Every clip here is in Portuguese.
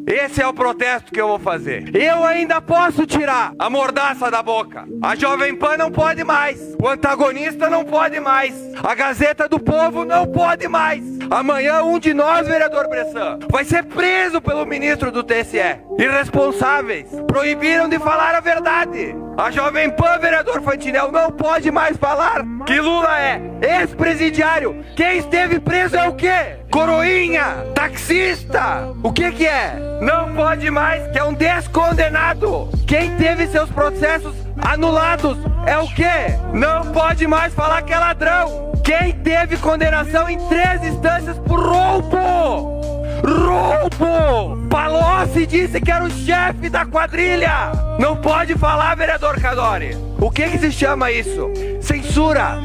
Esse é o protesto que eu vou fazer. Eu ainda posso tirar a mordaça da boca. A Jovem Pan não pode mais. O antagonista não pode mais. A Gazeta do Povo não pode mais. Amanhã um de nós, vereador Bressan, vai ser preso pelo ministro do TSE. Irresponsáveis. Proibiram de falar a verdade. A Jovem Pan, vereador Fantinel, não pode mais falar que Lula é ex-presidiário. Quem esteve preso é o quê? Coroinha, taxista, o que que é? Não pode mais, que é um descondenado. Quem teve seus processos anulados é o quê? Não pode mais falar que é ladrão. Quem teve condenação em 3 instâncias por roubo? Roubo! Palocci disse que era o chefe da quadrilha. Não pode falar, vereador Cadore. O que que se chama isso? Censura.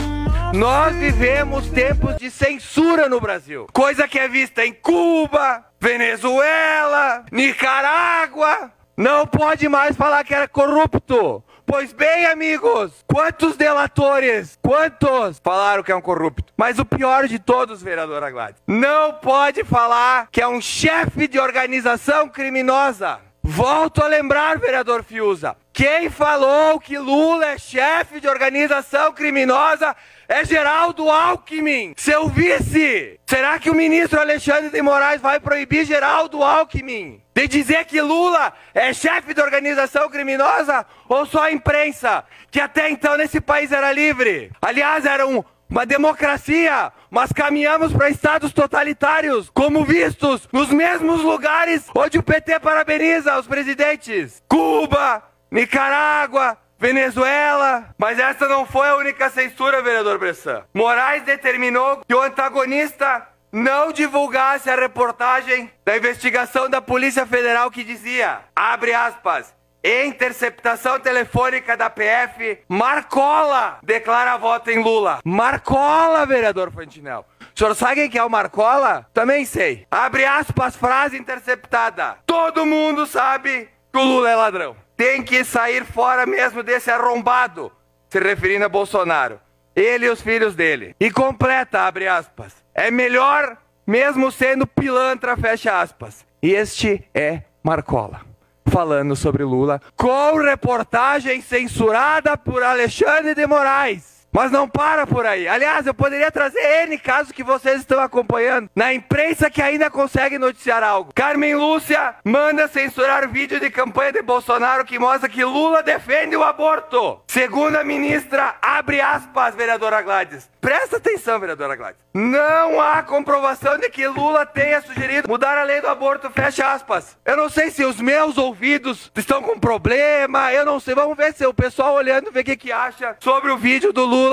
Nós vivemos tempos de censura no Brasil. Coisa que é vista em Cuba, Venezuela, Nicarágua. Não pode mais falar que era corrupto. Pois bem, amigos, quantos delatores, quantos falaram que é um corrupto? Mas o pior de todos, vereadora Gladys, não pode falar que é um chefe de organização criminosa. Volto a lembrar, vereador Fiuza, quem falou que Lula é chefe de organização criminosa é Geraldo Alckmin, seu vice. Será que o ministro Alexandre de Moraes vai proibir Geraldo Alckmin de dizer que Lula é chefe de organização criminosa? Ou só a imprensa, que até então nesse país era livre? Aliás, era uma democracia, mas caminhamos para estados totalitários, como vistos nos mesmos lugares onde o PT parabeniza os presidentes. Cuba, Nicarágua, Venezuela. Mas essa não foi a única censura, vereador Bressan. Moraes determinou que o antagonista não divulgasse a reportagem da investigação da Polícia Federal que dizia, abre aspas, interceptação telefônica da PF, Marcola declara voto em Lula. Marcola, vereador Fantinel. O senhor sabe quem que é o Marcola? Também sei. Abre aspas, frase interceptada. Todo mundo sabe que o Lula é ladrão. Tem que sair fora mesmo desse arrombado, se referindo a Bolsonaro. Ele e os filhos dele. E completa, abre aspas. É melhor mesmo sendo pilantra, fecha aspas. E este é Marcola, falando sobre Lula, com reportagem censurada por Alexandre de Moraes. Mas não para por aí. Aliás, eu poderia trazer N casos que vocês estão acompanhando na imprensa que ainda consegue noticiar algo. Carmen Lúcia manda censurar vídeo de campanha de Bolsonaro que mostra que Lula defende o aborto. Segundo a ministra, abre aspas, vereadora Gladys. Presta atenção, vereadora Gladys. Não há comprovação de que Lula tenha sugerido mudar a lei do aborto, fecha aspas. Eu não sei se os meus ouvidos estão com problema, eu não sei. Vamos ver se o pessoal olhando, ver o que acha sobre o vídeo do Lula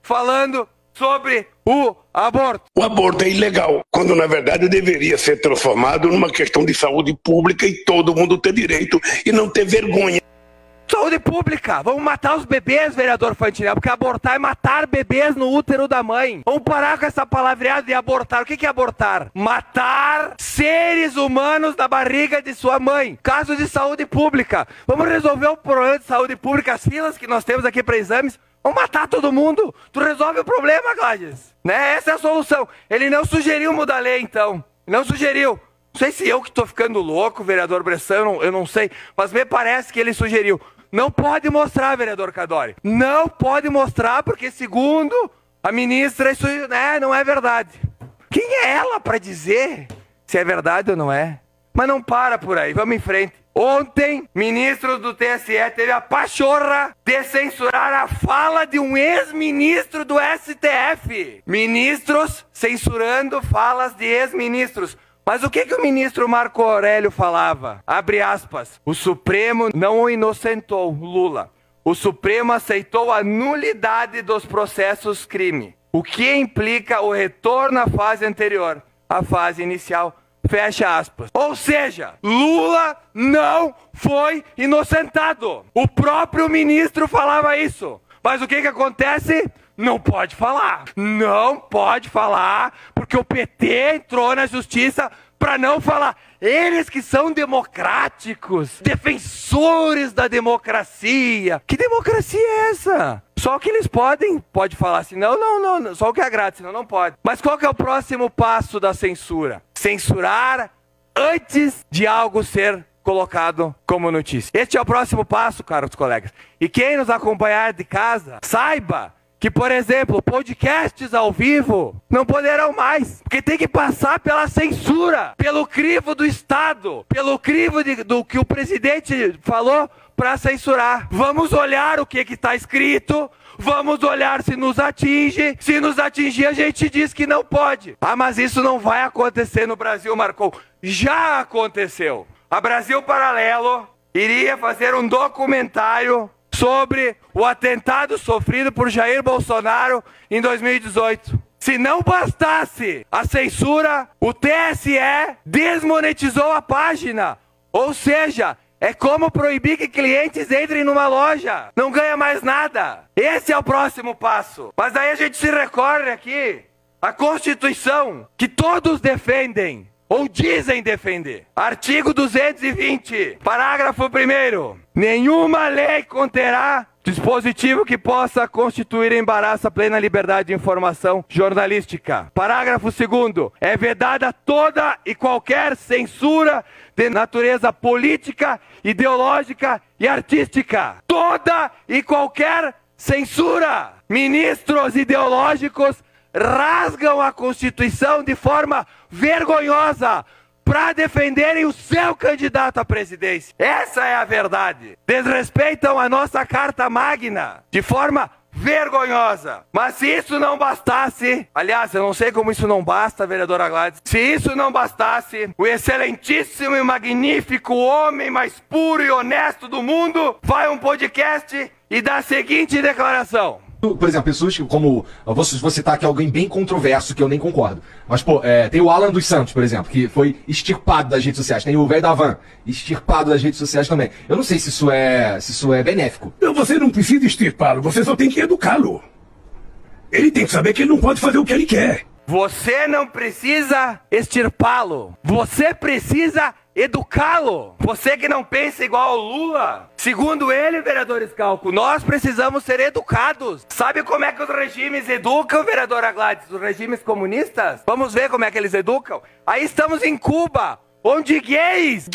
falando sobre o aborto. O aborto é ilegal, quando na verdade deveria ser transformado numa questão de saúde pública e todo mundo ter direito e não ter vergonha. Saúde pública, vamos matar os bebês, vereador Fantinel, porque abortar é matar bebês no útero da mãe. Vamos parar com essa palavreada de abortar. O que é abortar? Matar seres humanos da barriga de sua mãe. Caso de saúde pública. Vamos resolver o problema de saúde pública, as filas que nós temos aqui para exames. Vamos matar todo mundo. Tu resolve o problema, Gladys. Né? Essa é a solução. Ele não sugeriu mudar a lei, então. Não sugeriu. Não sei se eu que tô ficando louco, vereador Bressan, eu não sei. Mas me parece que ele sugeriu. Não pode mostrar, vereador Cadore. Não pode mostrar porque, segundo a ministra, isso não é verdade. Quem é ela para dizer se é verdade ou não é? Mas não para por aí, vamos em frente. Ontem, ministro do TSE teve a pachorra de censurar a fala de um ex-ministro do STF. Ministros censurando falas de ex-ministros. Mas o que o ministro Marco Aurélio falava? Abre aspas. O Supremo não o inocentou, Lula. O Supremo aceitou a nulidade dos processos crime. O que implica o retorno à fase anterior, à fase inicial. Fecha aspas. Ou seja, Lula não foi inocentado. O próprio ministro falava isso. Mas o que acontece? Não pode falar. Não pode falar, porque o PT entrou na justiça para não falar. Eles que são democráticos, defensores da democracia. Que democracia é essa? Só o que eles pode falar assim, não, só o que agrada, senão não pode. Mas qual que é o próximo passo da censura? Censurar antes de algo ser colocado como notícia. Este é o próximo passo, caros colegas. E quem nos acompanhar de casa, saiba que, por exemplo, podcasts ao vivo não poderão mais, porque tem que passar pela censura, pelo crivo do Estado, pelo crivo do que o presidente falou para censurar. Vamos olhar o que está escrito, vamos olhar se nos atinge. Se nos atingir, a gente diz que não pode. Ah, mas isso não vai acontecer no Brasil, Marcon. Já aconteceu. A Brasil Paralelo iria fazer um documentário sobre o atentado sofrido por Jair Bolsonaro em 2018. Se não bastasse a censura, o TSE desmonetizou a página. Ou seja, é como proibir que clientes entrem numa loja. Não ganha mais nada. Esse é o próximo passo. Mas aí a gente se recorre aqui à Constituição, que todos defendem, ou dizem defender. Artigo 220, parágrafo 1º. Nenhuma lei conterá dispositivo que possa constituir embaraço à plena liberdade de informação jornalística. Parágrafo 2º. É vedada toda e qualquer censura de natureza política, ideológica e artística. Toda e qualquer censura. Ministros ideológicos rasgam a Constituição de forma vergonhosa para defenderem o seu candidato à presidência. Essa é a verdade. Desrespeitam a nossa Carta Magna de forma vergonhosa. Mas se isso não bastasse, aliás, eu não sei como isso não basta, vereadora Gladys, se isso não bastasse, o excelentíssimo e magnífico homem mais puro e honesto do mundo vai a um podcast e dá a seguinte declaração. Por exemplo, pessoas que, como, vou citar aqui alguém bem controverso, que eu nem concordo, mas, pô, tem o Alan dos Santos, por exemplo, que foi extirpado das redes sociais, tem o velho da Van, extirpado das redes sociais também. Eu não sei se isso é benéfico. Você não precisa extirpá-lo, você só tem que educá-lo. Ele tem que saber que ele não pode fazer o que ele quer. Você não precisa extirpá-lo, você precisa educá-lo. Você que não pensa igual ao Lula. Segundo ele, vereador Scalco, nós precisamos ser educados. Sabe como é que os regimes educam, vereadora Gladys? Os regimes comunistas? Vamos ver como é que eles educam? Aí estamos em Cuba, onde gays,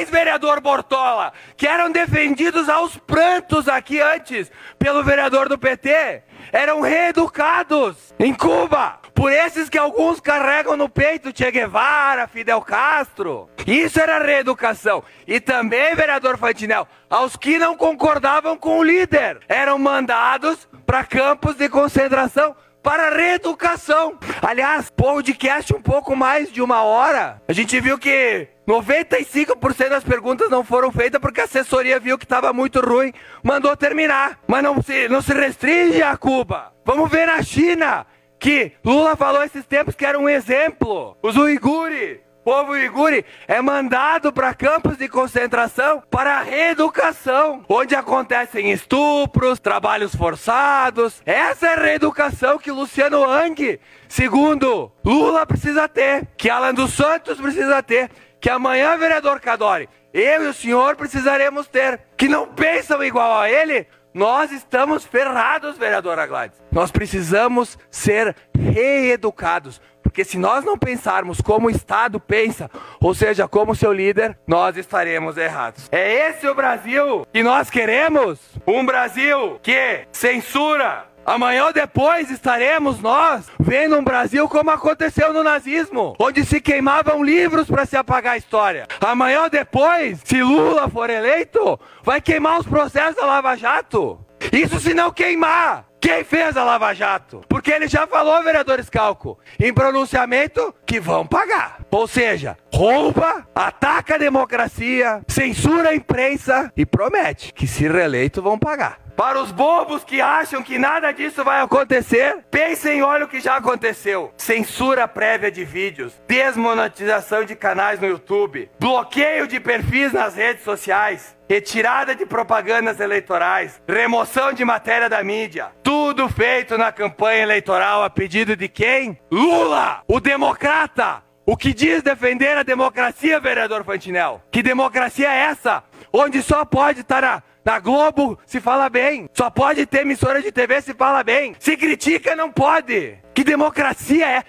vereador Bortola, que eram defendidos aos prantos aqui antes pelo vereador do PT, eram reeducados em Cuba. Por esses que alguns carregam no peito, Che Guevara, Fidel Castro. Isso era reeducação. E também, vereador Fantinel, aos que não concordavam com o líder, eram mandados para campos de concentração para reeducação. Aliás, podcast um pouco mais de 1 hora. A gente viu que 95% das perguntas não foram feitas porque a assessoria viu que estava muito ruim, mandou terminar. Mas não se restringe a Cuba. Vamos ver na China, que Lula falou esses tempos que era um exemplo. Os uigures, povo uigure, é mandado para campos de concentração para reeducação, onde acontecem estupros, trabalhos forçados. Essa é a reeducação que Luciano Hang, segundo Lula, precisa ter, que Alan dos Santos precisa ter, que amanhã, vereador Cadore, eu e o senhor precisaremos ter, que não pensam igual a ele. Nós estamos ferrados, vereadora Gladys. Nós precisamos ser reeducados. Porque se nós não pensarmos como o Estado pensa, ou seja, como seu líder, nós estaremos errados. É esse o Brasil que nós queremos? Um Brasil que censura. Amanhã ou depois estaremos nós vendo um Brasil como aconteceu no nazismo, onde se queimavam livros para se apagar a história. Amanhã ou depois, se Lula for eleito, vai queimar os processos da Lava Jato. Isso se não queimar quem fez a Lava Jato. Porque ele já falou, vereador Scalco, em pronunciamento, que vão pagar. Ou seja, rouba, ataca a democracia, censura a imprensa e promete que se reeleito vão pagar. Para os bobos que acham que nada disso vai acontecer, pensem e olhem o que já aconteceu. Censura prévia de vídeos, desmonetização de canais no YouTube, bloqueio de perfis nas redes sociais, retirada de propagandas eleitorais, remoção de matéria da mídia. Tudo feito na campanha eleitoral a pedido de quem? Lula, o democrata, O que diz defender a democracia, vereador Fantinel? Que democracia é essa? Onde só pode estar na Globo se fala bem. Só pode ter emissora de TV se fala bem. Se critica, não pode. Que democracia é?